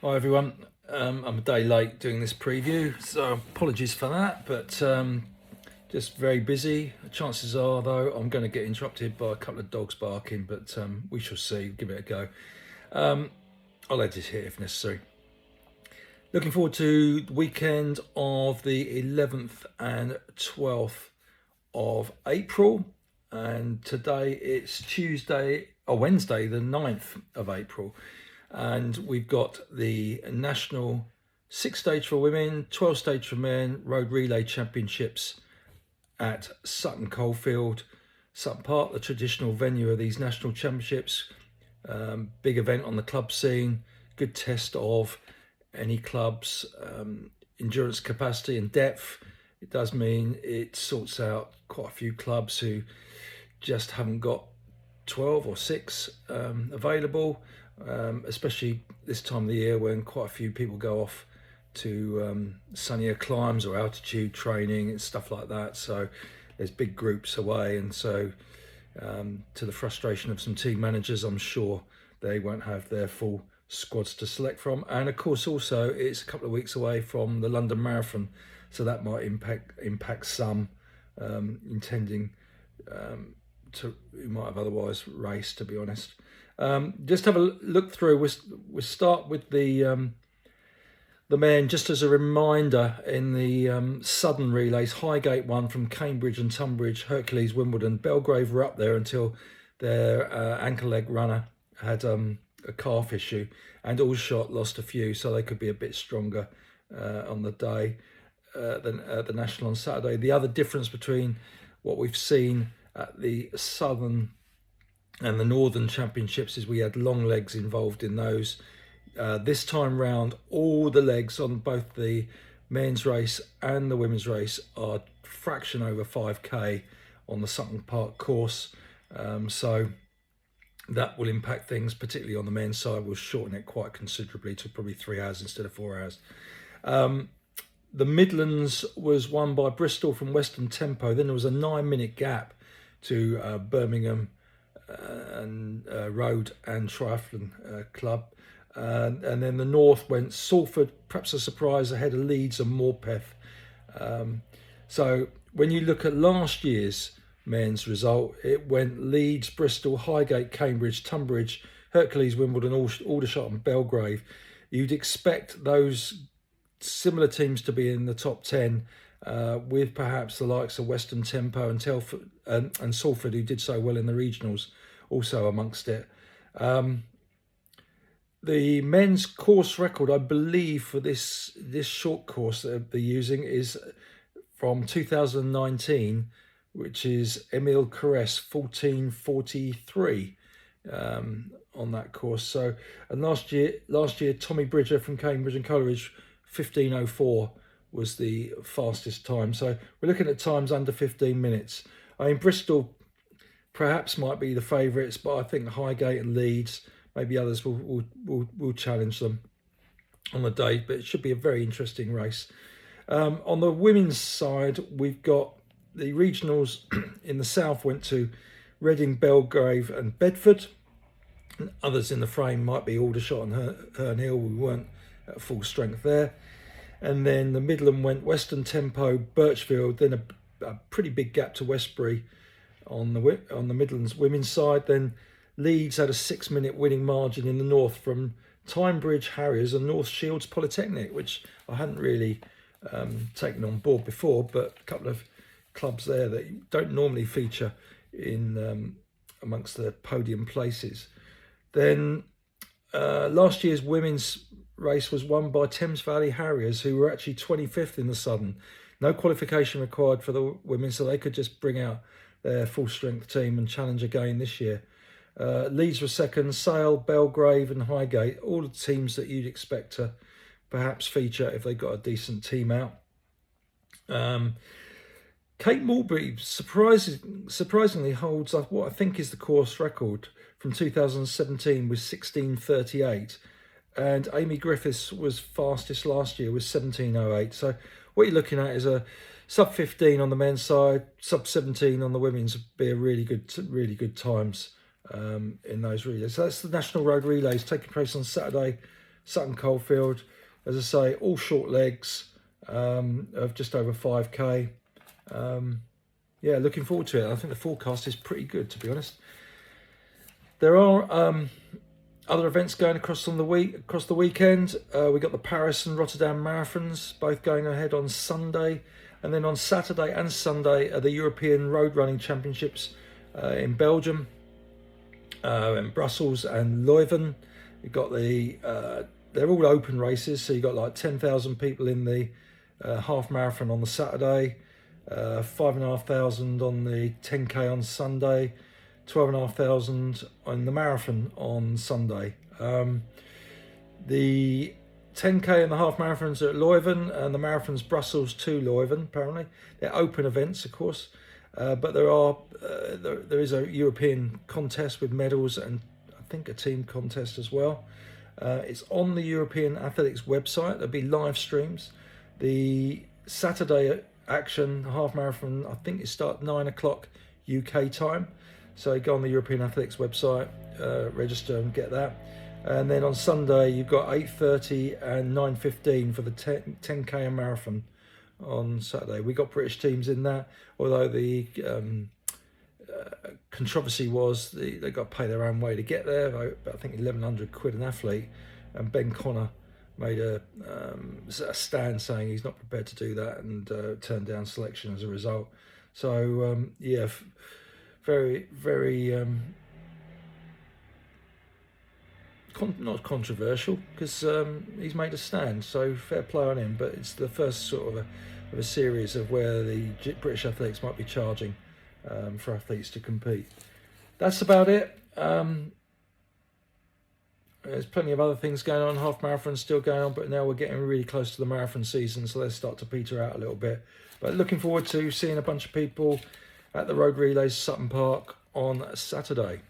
Hi everyone. I'm a day late doing this preview, so apologies for that. But just very busy. Chances are, though, I'm going to get interrupted by a couple of dogs barking, but we shall see. Give it a go. I'll edit here if necessary. Looking forward to the weekend of the 11th and 12th of April, and today it's Tuesday or Wednesday, the 9th of April. And we've got the national 6 stage for women, 12 stage for men road relay championships at Sutton Coldfield, Sutton Park, the traditional venue of these national championships. Big event on the club scene, good test of any club's endurance capacity and depth. It does mean it sorts out quite a few clubs who just haven't got 12 or 6 available, especially this time of the year when quite a few people go off to sunnier climbs or altitude training and stuff like that. So there's big groups away, and so to the frustration of some team managers, I'm sure they won't have their full squads to select from. And of course, also it's a couple of weeks away from the London Marathon, so that might impact some intending to who might have otherwise raced. To be honest, just have a look through. We start with the men, just as a reminder, in the Southern relays, Highgate won from Cambridge and Tunbridge, Hercules, Wimbledon. Belgrave were up there until their ankle leg runner had a calf issue, and Aldershot lost a few, so they could be a bit stronger on the day than the National on Saturday. The other difference between what we've seen at the Southern and the Northern Championships is we had long legs involved in those. This time round, all the legs on both the men's race and the women's race are fraction over 5k on the Sutton Park course. So that will impact things, particularly on the men's side. We'll shorten it quite considerably to probably 3 hours instead of 4 hours. The Midlands was won by Bristol from Western Tempo. Then there was a 9-minute gap to Birmingham and Road and Triathlon Club. And then the North went Salford, perhaps a surprise, ahead of Leeds and Morpeth. So when you look at last year's men's result, it went Leeds, Bristol, Highgate, Cambridge, Tunbridge, Hercules, Wimbledon, Aldershot and Belgrave. You'd expect those similar teams to be in the top 10, with perhaps the likes of Western Tempo and Telford and Salford, who did so well in the regionals, also amongst it. The men's course record, I believe, for this short course that they're using is from 2019, which is Emile Caresse 14:43 on that course. So, and last year Tommy Bridger from Cambridge and Coleridge 15:04 was the fastest time. So we're looking at times under 15 minutes. I mean, Bristol perhaps might be the favourites, but I think Highgate and Leeds, maybe others will challenge them on the day. But it should be a very interesting race. On the women's side, we've got the regionals in the south went to Reading, Belgrave and Bedford. And others in the frame might be Aldershot and Herne Hill. We weren't at full strength there. And then the Midland went Western Tempo, Birchfield, then a pretty big gap to Westbury on the Midlands women's side. Then Leeds had a 6-minute winning margin in the north from Tynebridge Harriers and North Shields Polytechnic, which I hadn't really taken on board before, but a couple of clubs there that don't normally feature in amongst the podium places. Then last year's women's race was won by Thames Valley Harriers, who were actually 25th in the Southern. No qualification required for the women, so they could just bring out their full strength team and challenge again this year. Leeds were second, Sale, Belgrave and Highgate, all the teams that you'd expect to perhaps feature if they got a decent team out. Kate Mulberry surprisingly holds up what I think is the course record from 2017 with 16:38, and Amy Griffiths was fastest last year with 17:08. So what you're looking at is a sub 15 on the men's side, sub 17 on the women's. Would be a really good times in those relays. So that's the National Road Relays taking place on Saturday, Sutton Coldfield. As I say, all short legs of just over 5k. Yeah, looking forward to it. I think the forecast is pretty good, to be honest. There are other events going across the weekend. We got the Paris and Rotterdam marathons both going ahead on Sunday, and then on Saturday and Sunday are the European Road Running Championships in Belgium, in Brussels and Leuven. You've got they're all open races, so you've got like 10,000 people in the half marathon on the Saturday, 5,500 on the 10k on Sunday, 12,500 on the marathon on Sunday. The 10k and the half marathons are at Leuven, and the marathon's Brussels to Leuven. Apparently, they're open events, of course, but there is a European contest with medals and I think a team contest as well. It's on the European Athletics website. There'll be live streams. The Saturday action, the half marathon, I think it starts 9 o'clock UK time. So go on the European Athletics website, register and get that. And then on Sunday, you've got 8:30 and 9:15 for the 10k and marathon on Saturday. We got British teams in that, although the controversy was they got to pay their own way to get there. I think 1,100 quid an athlete, and Ben Connor made a stand saying he's not prepared to do that, and turned down selection as a result. So yeah, very not controversial, because he's made a stand, so fair play on him. But it's the first sort of a series of where the British athletics might be charging for athletes to compete. That's about it. There's plenty of other things going on. Half marathon's still going on, but now we're getting really close to the marathon season, so they start to peter out a little bit. But looking forward to seeing a bunch of people at the Road Relays Sutton Park on Saturday.